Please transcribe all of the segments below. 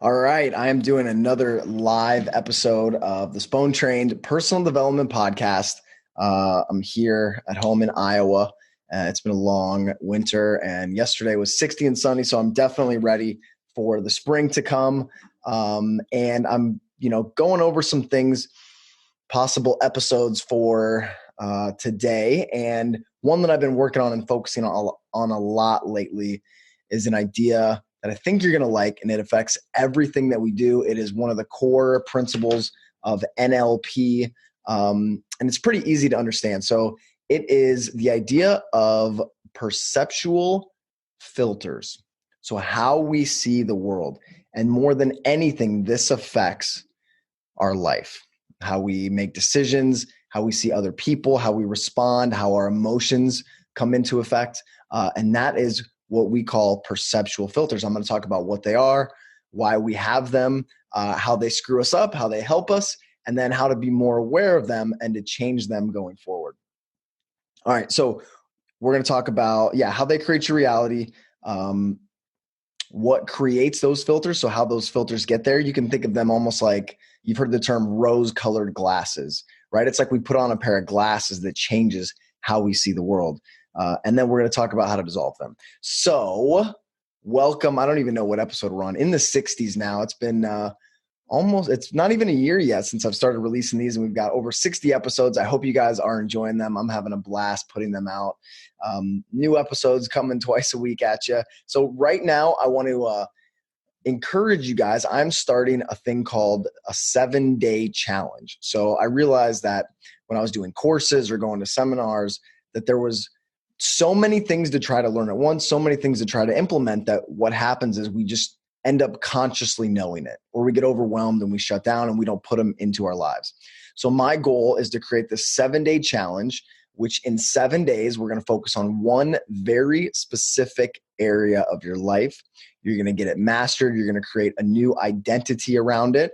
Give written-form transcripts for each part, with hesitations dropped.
All right, I am doing another live episode of the Spoon Trained Personal Development Podcast. I'm here at home in Iowa. It's been a long winter, and yesterday was 60 and sunny, so I'm definitely ready for the spring to come. And I'm, going over some things, possible episodes for today. And one that I've been working on and focusing on a lot lately is an idea that I think you're going to like, and it affects everything that we do. It is one of the core principles of NLP, and it's pretty easy to understand. So it is the idea of perceptual filters. So how we see the world. And more than anything, this affects our life, how we make decisions, how we see other people, how we respond, how our emotions come into effect. And that is what we call perceptual filters. I'm going to talk about what they are, why we have them, how they screw us up, how they help us, and then how to be more aware of them and to change them going forward. All right, so we're going to talk about, how they create your reality, what creates those filters, so how those filters get there. You can think of them almost like, you've heard the term rose-colored glasses, right? It's like we put on a pair of glasses that changes how we see the world. And then we're going to talk about how to dissolve them. So welcome. I don't even know what episode we're on. In the 60s now. It's been it's not even a year yet since I've started releasing these, and we've got over 60 episodes. I hope you guys are enjoying them. I'm having a blast putting them out. New episodes coming twice a week at you. So right now I want to encourage you guys. I'm starting a thing called a 7-day challenge. So I realized that when I was doing courses or going to seminars, that there was so many things to try to learn at once, so many things to try to implement, that what happens is we just end up consciously knowing it, or we get overwhelmed and we shut down and we don't put them into our lives. So my goal is to create this 7-day challenge, which in 7 days, we're going to focus on one very specific area of your life. You're going to get it mastered. You're going to create a new identity around it,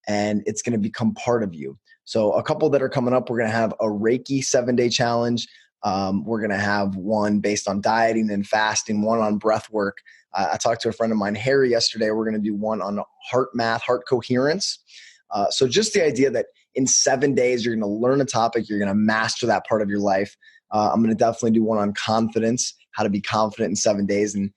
and it's going to become part of you. So a couple that are coming up, we're going to have a Reiki 7-day challenge. We're going to have one based on dieting and fasting, one on breath work. I talked to a friend of mine, Harry, yesterday. We're going to do one on heart math, heart coherence. So just the idea that in 7 days, you're going to learn a topic, you're going to master that part of your life. I'm going to definitely do one on confidence, how to be confident in 7 days. And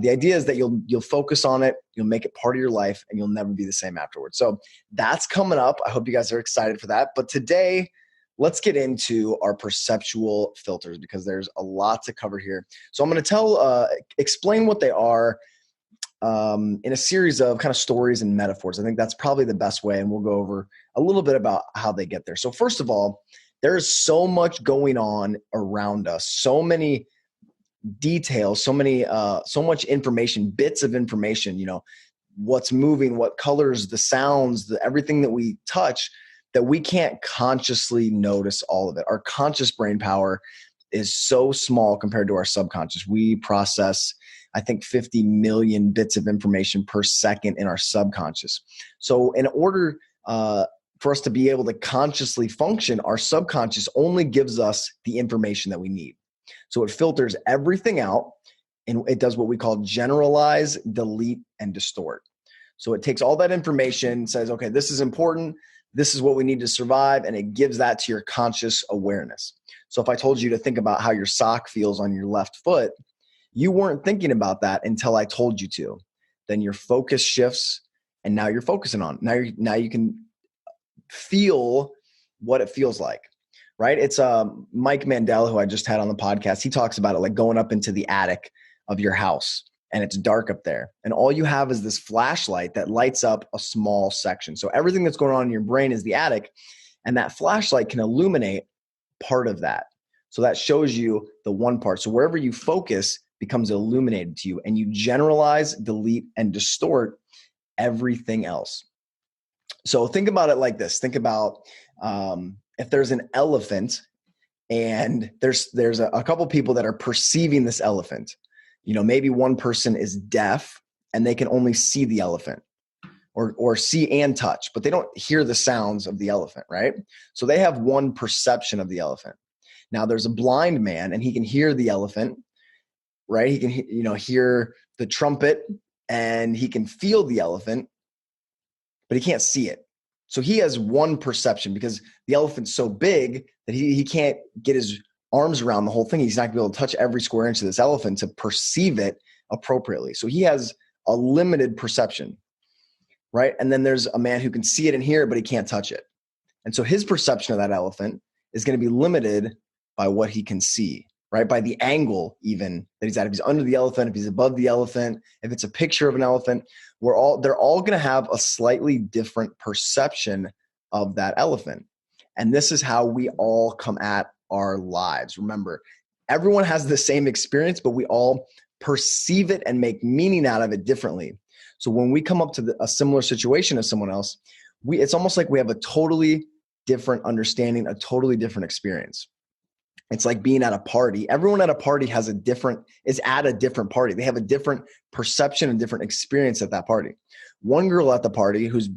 the idea is that you'll focus on it, you'll make it part of your life, and you'll never be the same afterwards. So that's coming up. I hope you guys are excited for that. But today, let's get into our perceptual filters, because there's a lot to cover here. So I'm going to explain what they are in a series of kind of stories and metaphors. I think that's probably the best way, and we'll go over a little bit about how they get there. So first of all, there's so much going on around us, so many details, so much information, bits of information, what's moving, what colors, the sounds, everything that we touch, that we can't consciously notice all of it. Our conscious brain power is so small compared to our subconscious. We process, I think, 50 million bits of information per second in our subconscious. So in order for us to be able to consciously function, our subconscious only gives us the information that we need. So it filters everything out, and it does what we call generalize, delete, and distort. So it takes all that information, says, okay, this is important, this is what we need to survive, and it gives that to your conscious awareness. So if I told you to think about how your sock feels on your left foot, you weren't thinking about that until I told you to. Then your focus shifts, and now you're focusing on it. Now you can feel what it feels like, right? It's Mike Mandel, who I just had on the podcast. He talks about it like going up into the attic of your house, and it's dark up there. And all you have is this flashlight that lights up a small section. So everything that's going on in your brain is the attic, and that flashlight can illuminate part of that. So that shows you the one part. So wherever you focus becomes illuminated to you, and you generalize, delete, and distort everything else. So think about it like this. Think about if there's an elephant, and there's a couple people that are perceiving this elephant. Maybe one person is deaf and they can only see the elephant, or see and touch, but they don't hear the sounds of the elephant, right? So they have one perception of the elephant. Now there's a blind man, and he can hear the elephant, right? He can hear the trumpet, and he can feel the elephant, but he can't see it. So he has one perception because the elephant's so big that he can't get his arms around the whole thing. He's not going to be able to touch every square inch of this elephant to perceive it appropriately. So he has a limited perception, right? And then there's a man who can see it and hear it, but he can't touch it. And so his perception of that elephant is going to be limited by what he can see, right? By the angle even that he's at. If he's under the elephant, if he's above the elephant, if it's a picture of an elephant, they're all going to have a slightly different perception of that elephant. And this is how we all come at our lives. Remember, everyone has the same experience, but we all perceive it and make meaning out of it differently. So when we come up to a similar situation as someone else, it's almost like we have a totally different understanding, a totally different experience. It's like being at a party. Everyone at a party is at a different party. They have a different perception and different experience at that party. One girl at the party whose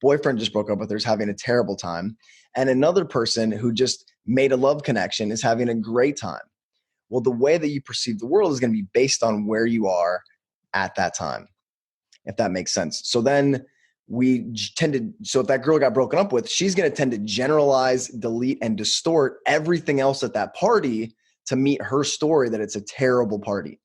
boyfriend just broke up with her is having a terrible time. And another person who just made a love connection is having a great time. Well, the way that you perceive the world is going to be based on where you are at that time, if that makes sense. So then so if that girl got broken up with, she's going to tend to generalize, delete, and distort everything else at that party to meet her story that it's a terrible party.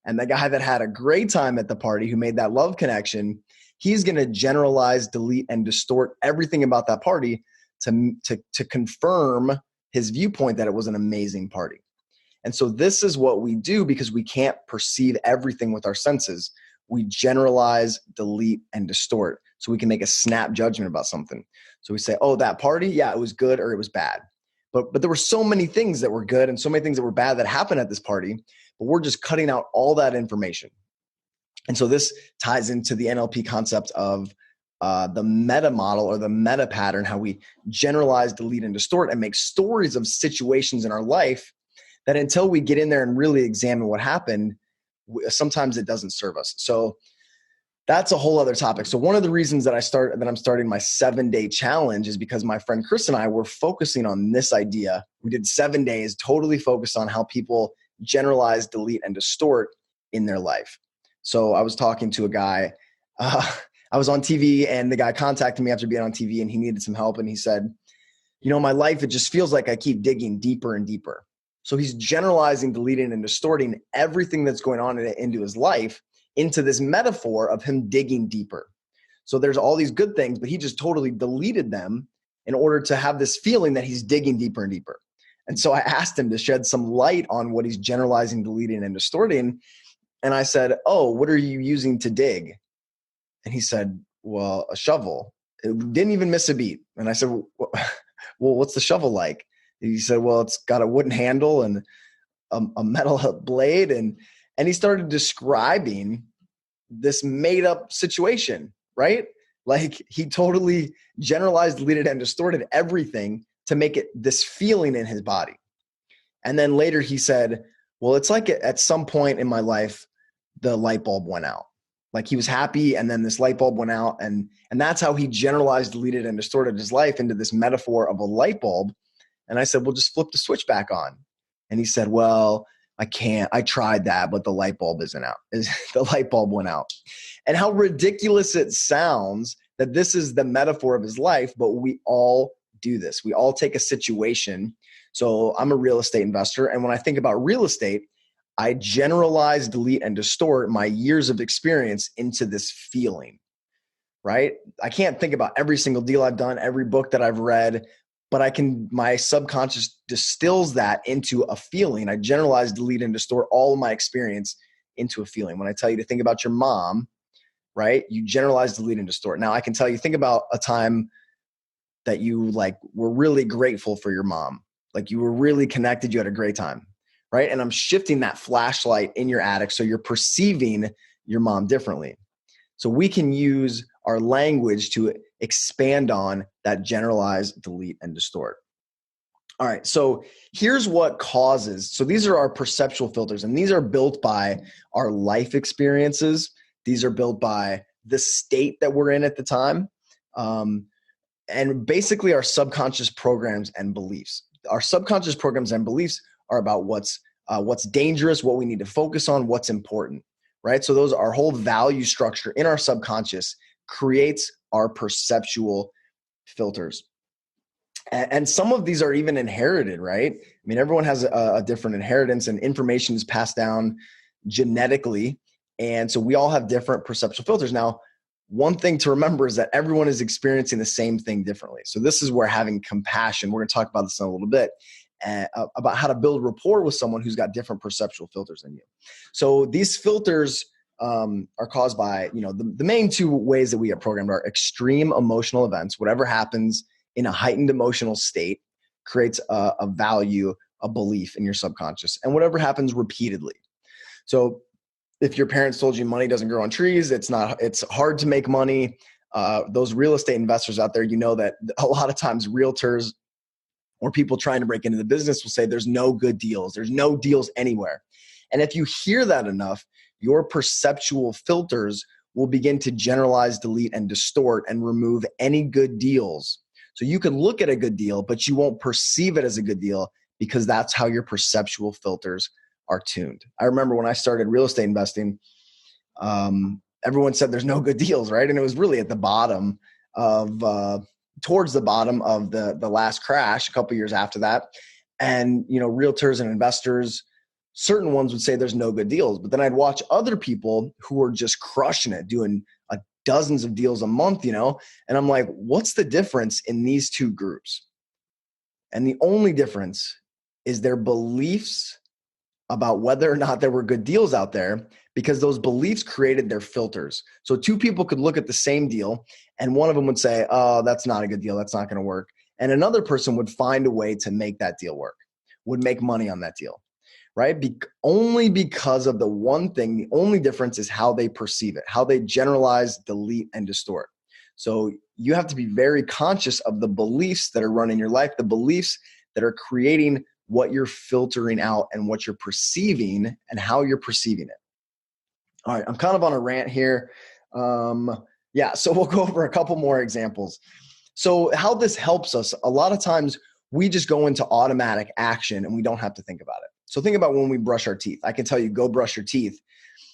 And the guy that had a great time at the party, who made that love connection, he's going to generalize, delete, and distort everything about that party to confirm his viewpoint that it was an amazing party. And so this is what we do because we can't perceive everything with our senses. We generalize, delete, and distort so we can make a snap judgment about something. So we say, oh, that party, yeah, it was good or it was bad. But there were so many things that were good and so many things that were bad that happened at this party, but we're just cutting out all that information. And so this ties into the NLP concept of the meta model or the meta pattern, how we generalize, delete, and distort and make stories of situations in our life that until we get in there and really examine what happened, sometimes it doesn't serve us. So that's a whole other topic. So one of the reasons that I'm starting my 7-day challenge is because my friend Chris and I were focusing on this idea. We did 7 days, totally focused on how people generalize, delete, and distort in their life. So I was talking to a guy, I was on TV and the guy contacted me after being on TV and he needed some help. And he said, my life, it just feels like I keep digging deeper and deeper. So he's generalizing, deleting, and distorting everything that's going on into his life into this metaphor of him digging deeper. So there's all these good things, but he just totally deleted them in order to have this feeling that he's digging deeper and deeper. And so I asked him to shed some light on what he's generalizing, deleting, and distorting. And I said, oh, what are you using to dig? And he said, well, a shovel. It didn't even miss a beat. And I said, well, what's the shovel like? He said, well, it's got a wooden handle and a metal blade. And he started describing this made up situation, right? Like he totally generalized, deleted, and distorted everything to make it this feeling in his body. And then later he said, well, it's like at some point in my life, the light bulb went out. Like he was happy and then this light bulb went out. And that's how he generalized, deleted, and distorted his life into this metaphor of a light bulb. And I said, well, just flip the switch back on. And he said, well, I can't. I tried that, but the light bulb isn't out. The light bulb went out. And how ridiculous it sounds that this is the metaphor of his life, but we all do this. We all take a situation. So I'm a real estate investor. And when I think about real estate, I generalize, delete, and distort my years of experience into this feeling, right? I can't think about every single deal I've done, every book that I've read, but my subconscious distills that into a feeling. I generalize, delete, and distort all of my experience into a feeling. When I tell you to think about your mom, right? You generalize, delete, and distort. Now I can tell you, think about a time that you were really grateful for your mom. Like you were really connected. You had a great time, right? And I'm shifting that flashlight in your attic. So you're perceiving your mom differently. So we can use our language to expand on that generalize, delete, and distort. All right, so here's what causes. So these are our perceptual filters, and these are built by our life experiences. These are built by the state that we're in at the time, and basically our subconscious programs and beliefs. Our subconscious programs and beliefs are about what's dangerous, what we need to focus on, what's important, right? So those, our whole value structure in our subconscious creates our perceptual filters. And some of these are even inherited, right? I mean, everyone has a different inheritance, and information is passed down genetically. And so we all have different perceptual filters. Now, one thing to remember is that everyone is experiencing the same thing differently. So this is where having compassion, we're going to talk about this in a little bit, about how to build rapport with someone who's got different perceptual filters than you. So these filters are caused by, the main two ways that we get programmed are extreme emotional events. Whatever happens in a heightened emotional state creates a value, a belief in your subconscious, and whatever happens repeatedly. So if your parents told you money doesn't grow on trees, it's hard to make money. Those real estate investors out there, that a lot of times realtors or people trying to break into the business will say there's no good deals. There's no deals anywhere. And if you hear that enough, your perceptual filters will begin to generalize, delete, and distort and remove any good deals. So you can look at a good deal, but you won't perceive it as a good deal because that's how your perceptual filters are tuned. I remember when I started real estate investing, everyone said there's no good deals, right? And it was really at the bottom of, towards the bottom of the last crash, a couple of years after that. And, realtors and investors, certain ones would say there's no good deals, but then I'd watch other people who were just crushing it, doing dozens of deals a month, and I'm like, what's the difference in these two groups? And the only difference is their beliefs about whether or not there were good deals out there, because those beliefs created their filters. So two people could look at the same deal and one of them would say, oh, that's not a good deal. That's not going to work. And another person would find a way to make that deal work, would make money on that deal, right? Only because of the one thing, the only difference is how they perceive it, how they generalize, delete, and distort. So you have to be very conscious of the beliefs that are running your life, the beliefs that are creating what you're filtering out and what you're perceiving and how you're perceiving it. All right, I'm kind of on a rant here. So we'll go over a couple more examples. So how this helps us, a lot of times we just go into automatic action and we don't have to think about it. So think about when we brush our teeth. I can tell you, go brush your teeth.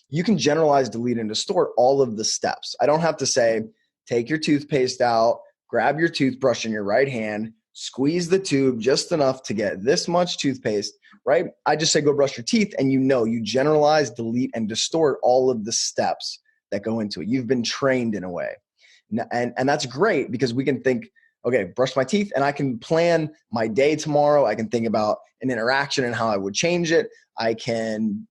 You can generalize, delete, and distort all of the steps. I don't have to say, take your toothpaste out, grab your toothbrush in your right hand, squeeze the tube just enough to get this much toothpaste, right? I just say, go brush your teeth, and you generalize, delete, and distort all of the steps that go into it. You've been trained in a way. And that's great because we can think, okay, brush my teeth, and I can plan my day tomorrow. I can think about an interaction and how I would change it. I can,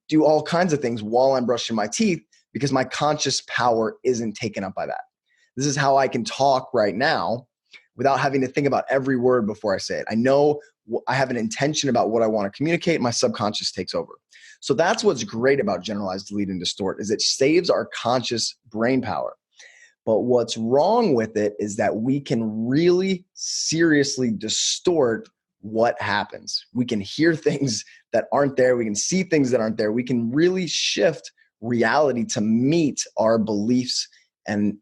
do all kinds of things while I'm brushing my teeth because my conscious power isn't taken up by that. This is how I can talk right now without having to think about every word before I say it. I know I have an intention about what I want to communicate. My subconscious takes over. So that's what's great about generalize, delete, and distort is it saves our conscious brain power. But what's wrong with it is that we can really seriously distort what happens. We can hear things that aren't there. We can see things that aren't there. We can really shift reality to meet our beliefs and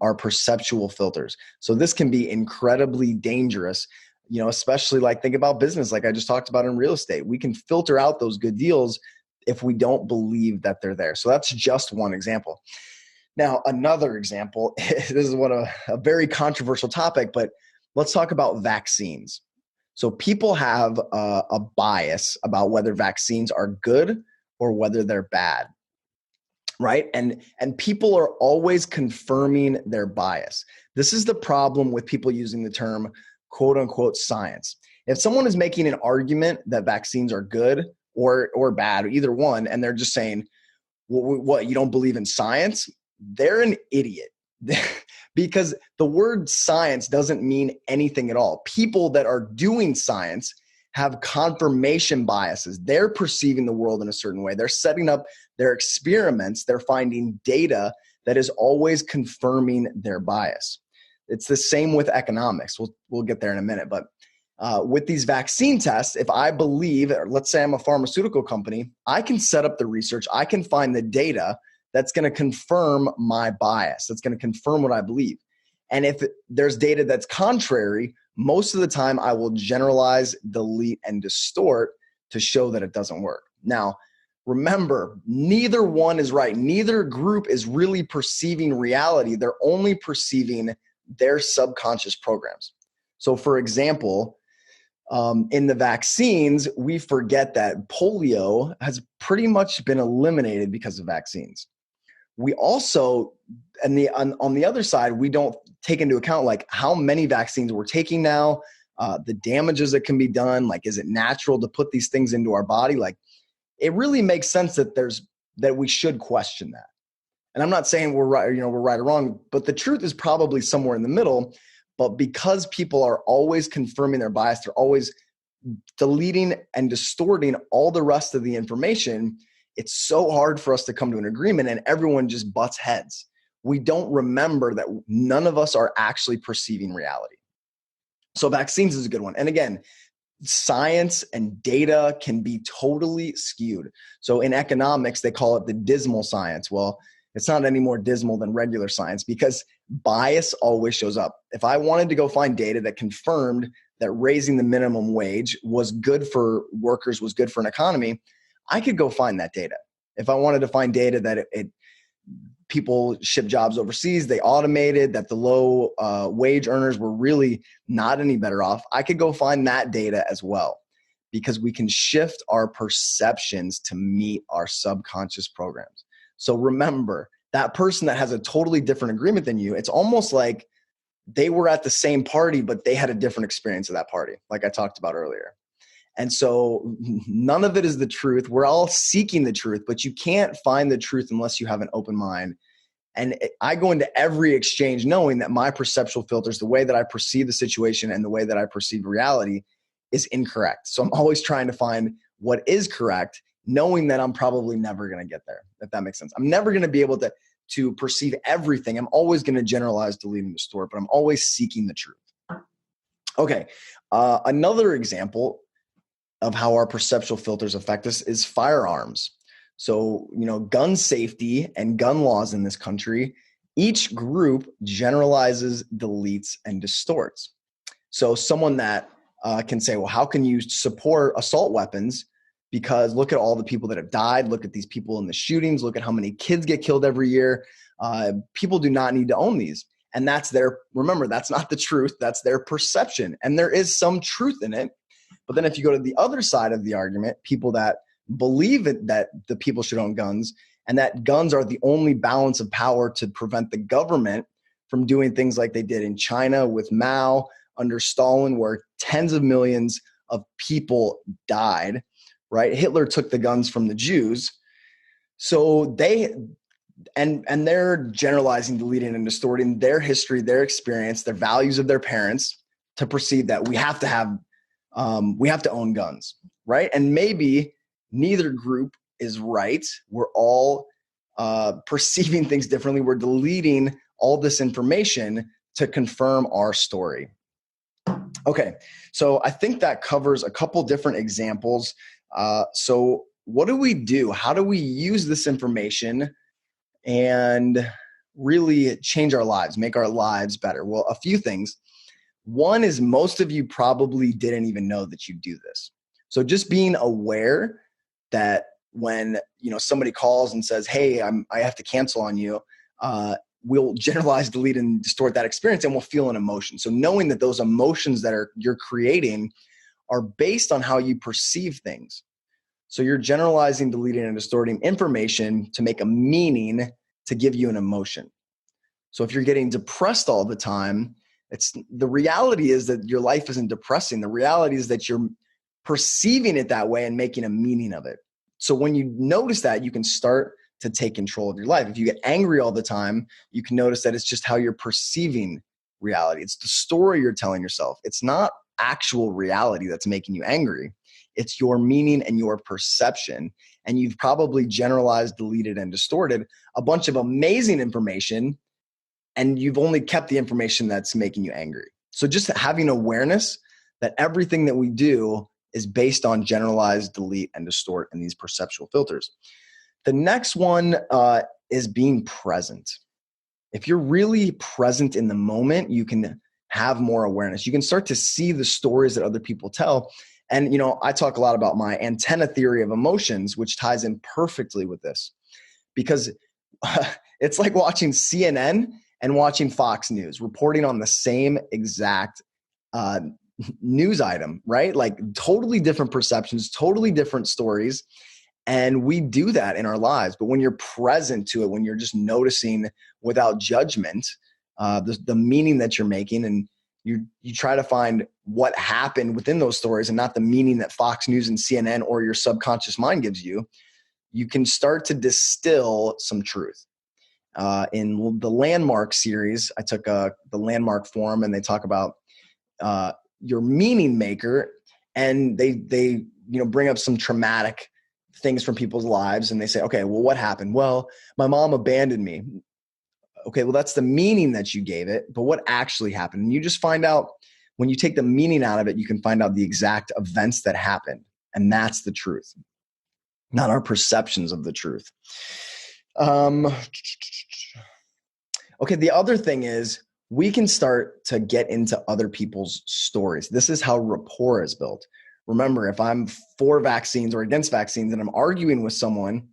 our perceptual filters. So this can be incredibly dangerous, especially think about business, like I just talked about in real estate. We can filter out those good deals if we don't believe that they're there. So that's just one example. Now, another example, this is a very controversial topic, but let's talk about vaccines. So people have a bias about whether vaccines are good or whether they're bad, right? And people are always confirming their bias. This is the problem with people using the term quote unquote science. If someone is making an argument that vaccines are good or bad, or either one, and they're just saying, what, you don't believe in science? They're an idiot because the word science doesn't mean anything at all. People that are doing science have confirmation biases. They're perceiving the world in a certain way. They're setting up their experiments. They're finding data that is always confirming their bias. It's the same with economics. We'll get there in a minute. But with these vaccine tests, if I believe, or let's say I'm a pharmaceutical company, I can set up the research. I can find the data that's going to confirm my bias. That's going to confirm what I believe. And if there's data that's contrary, most of the time I will generalize, delete, and distort to show that it doesn't work. Now, Remember, neither one is right. Neither group is really perceiving reality. They're only perceiving their subconscious programs. So for example, in the vaccines, we forget that polio has pretty much been eliminated because of vaccines. We also, on the other side, we don't take into account like how many vaccines we're taking now, the damages that can be done. Like, is it natural to put these things into our body? Like, it really makes sense that we should question that. And I'm not saying we're right, we're right or wrong, but the truth is probably somewhere in the middle. But because people are always confirming their bias, they're always deleting and distorting all the rest of the information, it's so hard for us to come to an agreement, and everyone just butts heads. We don't remember that none of us are actually perceiving reality. So vaccines is a good one. And again, science and data can be totally skewed. So in economics, they call it the dismal science. Well, it's not any more dismal than regular science because bias always shows up. If I wanted to go find data that confirmed that raising the minimum wage was good for workers, was good for an economy, I could go find that data. If I wanted to find data that people ship jobs overseas, they automated, that the low wage earners were really not any better off, I could go find that data as well, because we can shift our perceptions to meet our subconscious programs. So remember, that person that has a totally different agreement than you, it's almost like they were at the same party, but they had a different experience of that party, like I talked about earlier. And so none of it is the truth. We're all seeking the truth, but you can't find the truth unless you have an open mind. And I go into every exchange knowing that my perceptual filters, the way that I perceive the situation and the way that I perceive reality, is incorrect. So I'm always trying to find what is correct, knowing that I'm probably never going to get there, if that makes sense. I'm never going to be able to perceive everything. I'm always going to generalize, delete, and distort, but I'm always seeking the truth. Okay, another example of how our perceptual filters affect us is firearms. So, gun safety and gun laws in this country, each group generalizes, deletes, and distorts. So someone that can say, well, how can you support assault weapons? Because look at all the people that have died. Look at these people in the shootings. Look at how many kids get killed every year. People do not need to own these. And remember, that's not the truth. That's their perception. And there is some truth in it. But then if you go to the other side of the argument, people that believe that the people should own guns and that guns are the only balance of power to prevent the government from doing things like they did in China with Mao under Stalin, where tens of millions of people died, right? Hitler took the guns from the Jews. So they're generalizing, deleting, and distorting their history, their experience, their values of their parents to perceive that we have to own guns, right? And maybe neither group is right. We're all perceiving things differently. We're deleting all this information to confirm our story. Okay, so I think that covers a couple different examples. So what do we do? How do we use this information and really change our lives, make our lives better? Well, a few things. One is most of you probably didn't even know that you do this. So just being aware that when somebody calls and says, hey, I have to cancel on you, we'll generalize, delete, and distort that experience, and we'll feel an emotion. So knowing that those emotions that you're creating are based on how you perceive things. So you're generalizing, deleting, and distorting information to make a meaning to give you an emotion. So if you're getting depressed all the time, the reality is that your life isn't depressing. The reality is that you're perceiving it that way and making a meaning of it. So when you notice that, you can start to take control of your life. If you get angry all the time, you can notice that it's just how you're perceiving reality. It's the story you're telling yourself. It's not actual reality that's making you angry. It's your meaning and your perception. And you've probably generalized, deleted, and distorted a bunch of amazing information, and you've only kept the information that's making you angry. So just having awareness that everything that we do is based on generalize, delete, and distort in these perceptual filters. The next one is being present. If you're really present in the moment, you can have more awareness. You can start to see the stories that other people tell. And, you know, I talk a lot about my antenna theory of emotions, which ties in perfectly with this, because it's like watching CNN and watching Fox News reporting on the same exact uh, news item, right? Like totally different perceptions, totally different stories. And we do that in our lives. But when you're present to it, when you're just noticing without judgment, the meaning that you're making, and you try to find what happened within those stories and not the meaning that Fox News and CNN or your subconscious mind gives you, you can start to distill some truth. In the Landmark series, I took the Landmark Forum, and they talk about your meaning maker, and they bring up some traumatic things from people's lives, and they say, okay, well, what happened? Well, my mom abandoned me. Okay, well, that's the meaning that you gave it, but what actually happened? And you just find out, when you take the meaning out of it, you can find out the exact events that happened, and that's the truth, not our perceptions of the truth. Okay, the other thing is we can start to get into other people's stories. This is how rapport is built. Remember, if I'm for vaccines or against vaccines and I'm arguing with someone,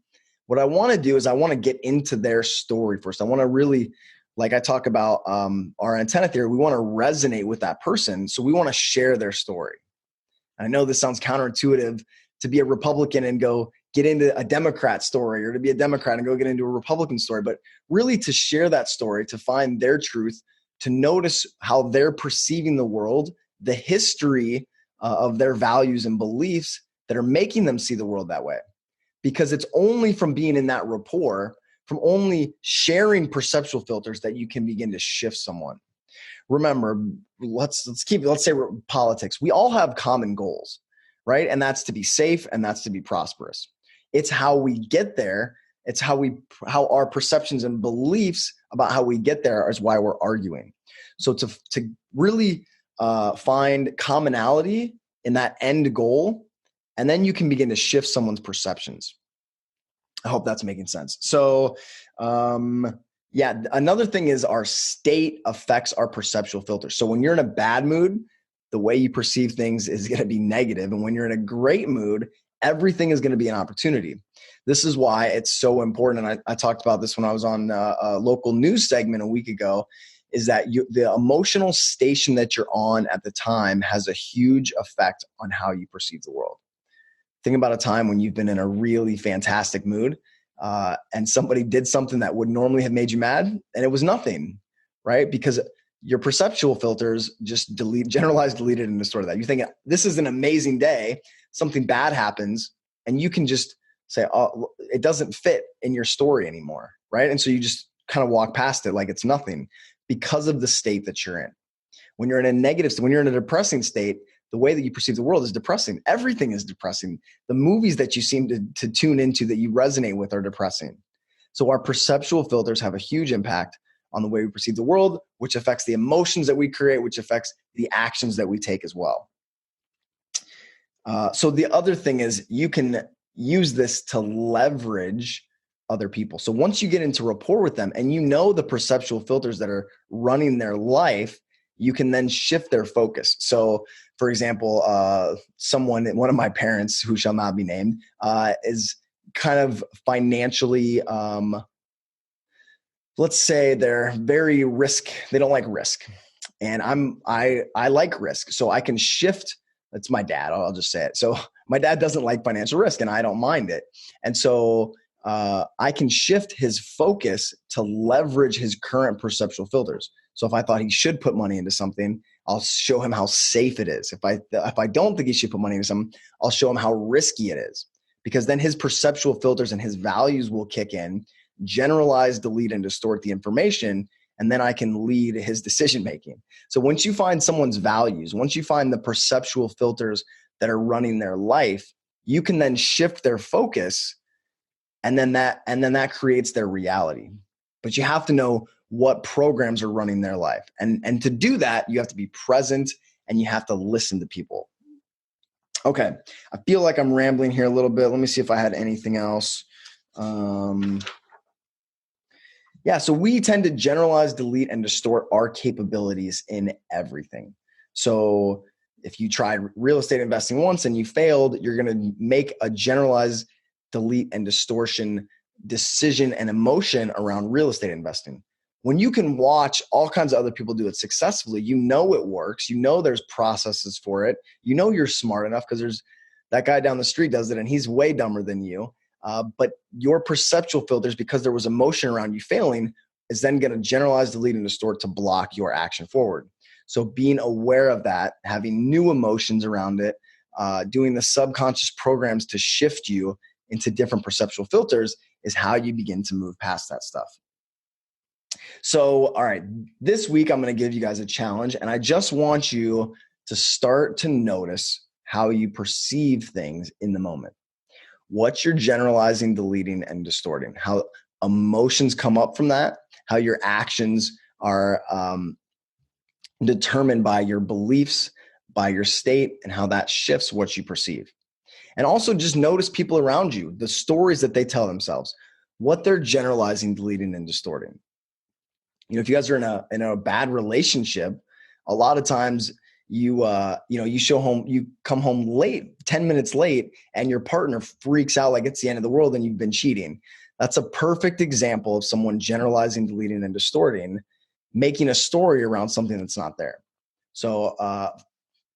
what I want to do is I want to get into their story first. I want to really, like I talk about our antenna theory, we want to resonate with that person. So we want to share their story. I know this sounds counterintuitive to be a Republican and go get into a Democrat story, or to be a Democrat and go get into a Republican story, but really to share that story, to find their truth, to notice how they're perceiving the world, the history of their values and beliefs that are making them see the world that way. Because it's only from being in that rapport, from only sharing perceptual filters, that you can begin to shift someone. Remember, let's say politics. We all have common goals, right? And that's to be safe, and that's to be prosperous. It's how we get there. It's how our perceptions and beliefs about how we get there is why we're arguing. So to really find commonality in that end goal, and then you can begin to shift someone's perceptions. I hope that's making sense. So, yeah, another thing is our state affects our perceptual filter. So when you're in a bad mood, the way you perceive things is going to be negative. And when you're in a great mood, everything is going to be an opportunity. This is why it's so important. And I talked about this when I was on a local news segment a week ago, is that the emotional station that you're on at the time has a huge effect on how you perceive the world. Think about a time when you've been in a really fantastic mood and somebody did something that would normally have made you mad, and it was nothing, right? Because your perceptual filters just deleted and distort that. You think this is an amazing day, something bad happens, and you can just say, oh, it doesn't fit in your story anymore, right? And so you just kind of walk past it like it's nothing because of the state that you're in. When you're in a negative, when you're in a depressing state, the way that you perceive the world is depressing. Everything is depressing. The movies that you seem to tune into that you resonate with are depressing. So our perceptual filters have a huge impact on the way we perceive the world, which affects the emotions that we create, which affects the actions that we take as well. So the other thing is you can use this to leverage other people. So once you get into rapport with them and you know the perceptual filters that are running their life, you can then shift their focus. So for example, one of my parents, who shall not be named, is kind of financially, let's say they're very they don't like risk. And I like risk. So I can shift. That's my dad. I'll just say it. So my dad doesn't like financial risk, and I don't mind it. And so I can shift his focus to leverage his current perceptual filters. So if I thought he should put money into something, I'll show him how safe it is. If I don't think he should put money into something, I'll show him how risky it is. Because then his perceptual filters and his values will kick in, generalize, delete, and distort the information, and then I can lead his decision making. So once you find someone's values, once you find the perceptual filters that are running their life, you can then shift their focus, and then that creates their reality. But you have to know what programs are running their life. And to do that, you have to be present and you have to listen to people. Okay, I feel like I'm rambling here a little bit. Let me see if I had anything else. Yeah, so we tend to generalize, delete, and distort our capabilities in everything. So If you tried real estate investing once and you failed, you're going to make a generalized delete and distortion decision and emotion around real estate investing. When you can watch all kinds of other people do it successfully, you know it works. You know there's processes for it. You know you're smart enough because there's that guy down the street does it and he's way dumber than you. But your perceptual filters, because there was emotion around you failing, is then going to generalize, delete, and distort to block your action forward. So being aware of that, having new emotions around it, doing the subconscious programs to shift you into different perceptual filters is how you begin to move past that stuff. So, all right, this week I'm going to give you guys a challenge, and I just want you to start to notice how you perceive things in the moment. What you're generalizing, deleting, and distorting, how emotions come up from that, how your actions are determined by your beliefs, by your state, and how that shifts what you perceive. And also just notice people around you, the stories that they tell themselves, what they're generalizing, deleting, and distorting. You know, if you guys are in a bad relationship, a lot of times you come home late, 10 minutes late, and your partner freaks out like it's the end of the world and you've been cheating. That's a perfect example of someone generalizing, deleting, and distorting, making a story around something that's not there. So,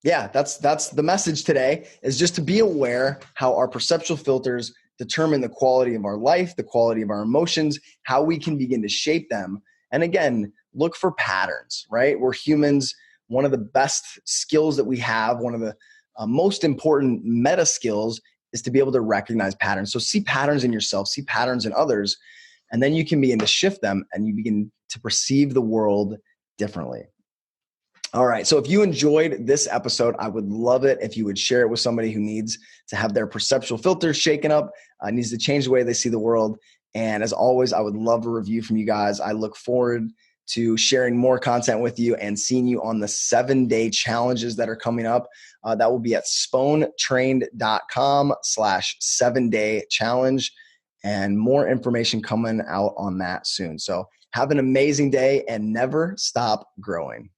yeah, that's the message today, is just to be aware how our perceptual filters determine the quality of our life, the quality of our emotions, how we can begin to shape them. And again, look for patterns, right? We're humans. One of the best skills that we have, one of the most important meta skills, is to be able to recognize patterns. So see patterns in yourself, see patterns in others, and then you can begin to shift them and you begin to perceive the world differently. All right. So if you enjoyed this episode, I would love it if you would share it with somebody who needs to have their perceptual filters shaken up, needs to change the way they see the world. And as always, I would love a review from you guys. I look forward to sharing more content with you and seeing you on the 7-day challenges that are coming up. That will be at sponetrained.com/7-day challenge, and more information coming out on that soon. So have an amazing day and never stop growing.